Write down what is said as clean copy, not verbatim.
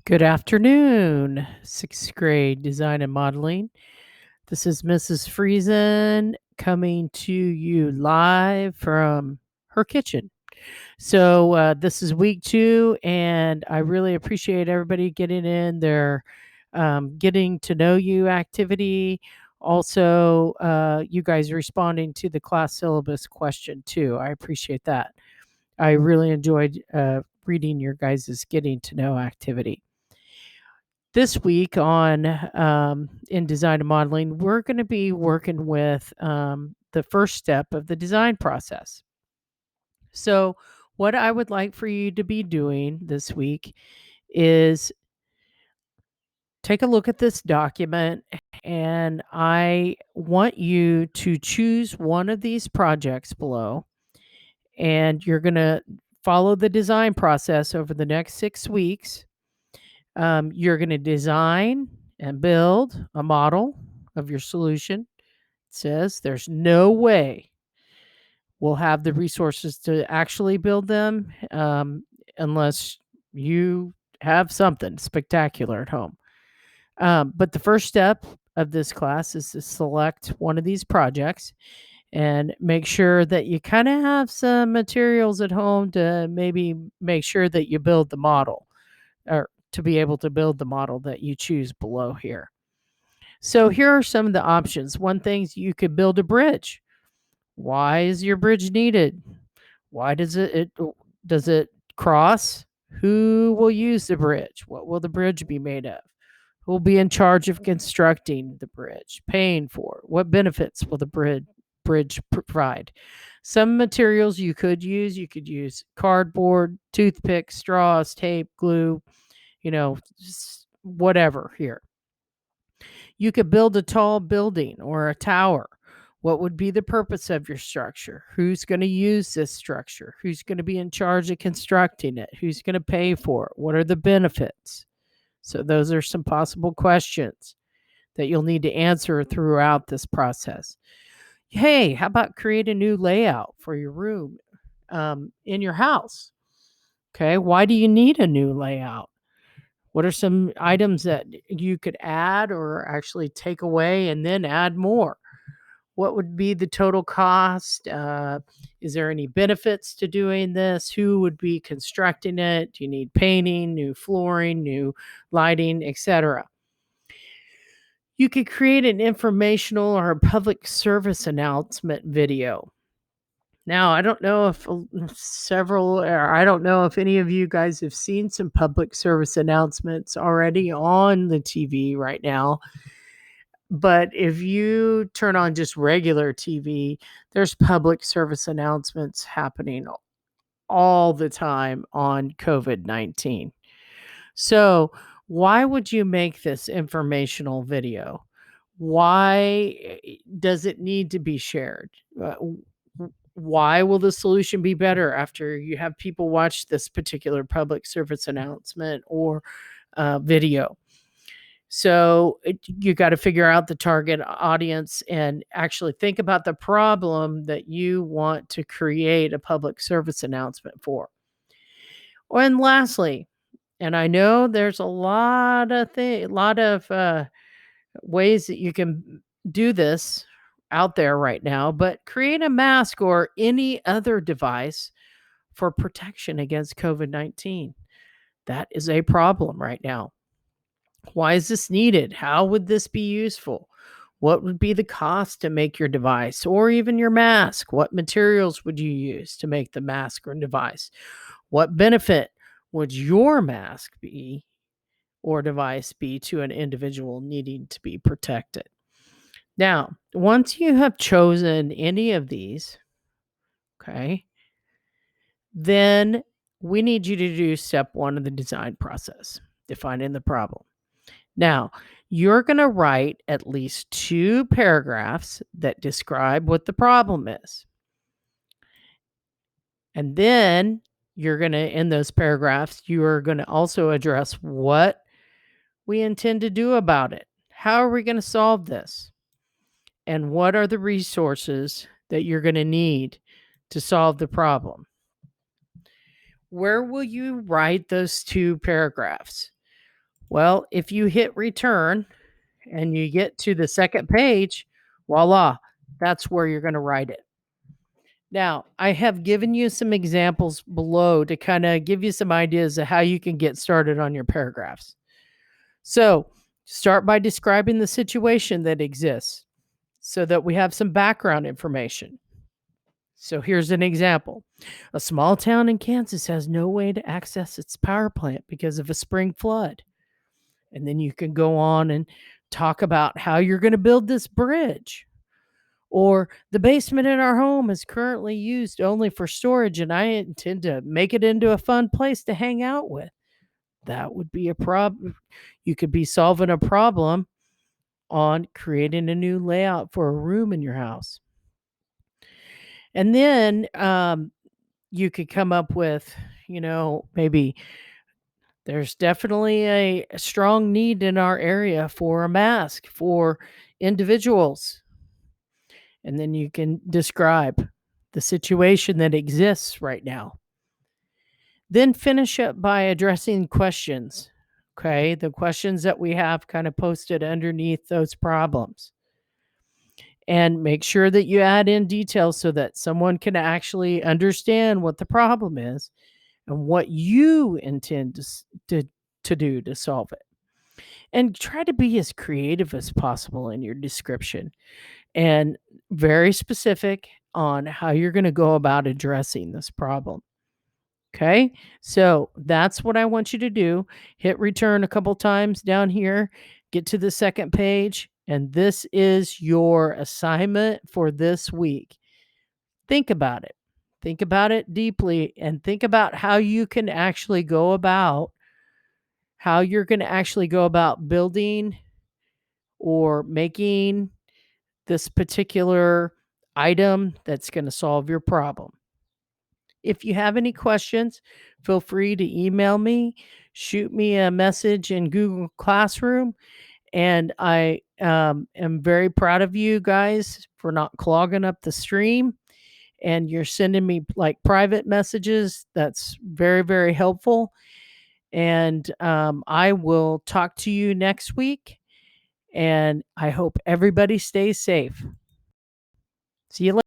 Good afternoon, sixth grade design and modeling. This is Mrs. Friesen coming to you live from her kitchen. This is week 2, and I really appreciate everybody getting in their getting to know you activity. Also, you guys responding to the class syllabus question too. I appreciate that. I really enjoyed reading your guys' getting to know activity. This week on in design and modeling, we're going to be working with the first step of the design process. So, what I would like for you to be doing this week is take a look at this document, and I want you to choose one of these projects below, and you're going to follow the design process over the next 6 weeks. You're going to design and build a model of your solution. It says there's no way we'll have the resources to actually build them unless you have something spectacular at home. But the first step of this class is to select one of these projects and make sure that you kind of have some materials at home to maybe make sure that you build the model, or to be able to build the model that you choose below here. So here are some of the options. One thing is you could build a bridge. Why is your bridge needed? Why does it cross? Who will use the bridge? What will the bridge be made of? Who will be in charge of constructing the bridge, paying for it? What benefits will the bridge provide? Some materials you could use cardboard, toothpicks, straws, tape, glue, whatever here. You could build a tall building or a tower. What would be the purpose of your structure? Who's going to use this structure? Who's going to be in charge of constructing it? Who's going to pay for it? What are the benefits? So, those are some possible questions that you'll need to answer throughout this process. Hey, how about create a new layout for your room in your house? Okay, why do you need a new layout? What are some items that you could add or actually take away and then add more? What would be the total cost? Is there any benefits to doing this? Who would be constructing it? Do you need painting, new flooring, new lighting, etc.? You could create an informational or a public service announcement video. Now, I don't know if I don't know if any of you guys have seen some public service announcements already on the TV right now. But if you turn on just regular TV, there's public service announcements happening all the time on COVID-19. So, why would you make this informational video? Why does it need to be shared? Why will the solution be better after you have people watch this particular public service announcement or video? So you got to figure out the target audience and actually think about the problem that you want to create a public service announcement for. And lastly, and I know there's a lot of ways that you can do this out there right now, but create a mask or any other device for protection against COVID-19. That is a problem right now. Why is this needed? How would this be useful? What would be the cost to make your device or even your mask? What materials would you use to make the mask or device? What benefit would your mask be or device be to an individual needing to be protected? Now, once you have chosen any of these, okay, then we need you to do step 1 of the design process, defining the problem. Now, you're going to write at least 2 paragraphs that describe what the problem is. And then you're going to, in those paragraphs, you are going to also address what we intend to do about it. How are we going to solve this? And what are the resources that you're going to need to solve the problem? Where will you write those 2 paragraphs? Well, if you hit return and you get to the second page, voila, that's where you're going to write it. Now, I have given you some examples below to kind of give you some ideas of how you can get started on your paragraphs. So, start by describing the situation that exists so that we have some background information. So, here's an example. A small town in Kansas has no way to access its power plant because of a spring flood. And then you can go on and talk about how you're going to build this bridge. Or the basement in our home is currently used only for storage, and I intend to make it into a fun place to hang out with. That would be a problem. You could be solving a problem on creating a new layout for a room in your house. And then you could come up with, maybe there's definitely a strong need in our area for a mask for individuals. And then you can describe the situation that exists right now. Then finish up by addressing questions. Okay. The questions that we have kind of posted underneath those problems. And make sure that you add in details so that someone can actually understand what the problem is and what you intend to do to solve it. And try to be as creative as possible in your description and very specific on how you're going to go about addressing this problem. Okay. So that's what I want you to do. Hit return a couple times down here, get to the second page, and this is your assignment for this week. Think about it. Think about it deeply and think about how you can actually go about how you're going to actually go about building or making this particular item that's going to solve your problem. If you have any questions, feel free to email me, shoot me a message in Google Classroom. And I am very proud of you guys for not clogging up the stream. And you're sending me like private messages. That's very, very helpful. And I will talk to you next week. And I hope everybody stays safe. See you later.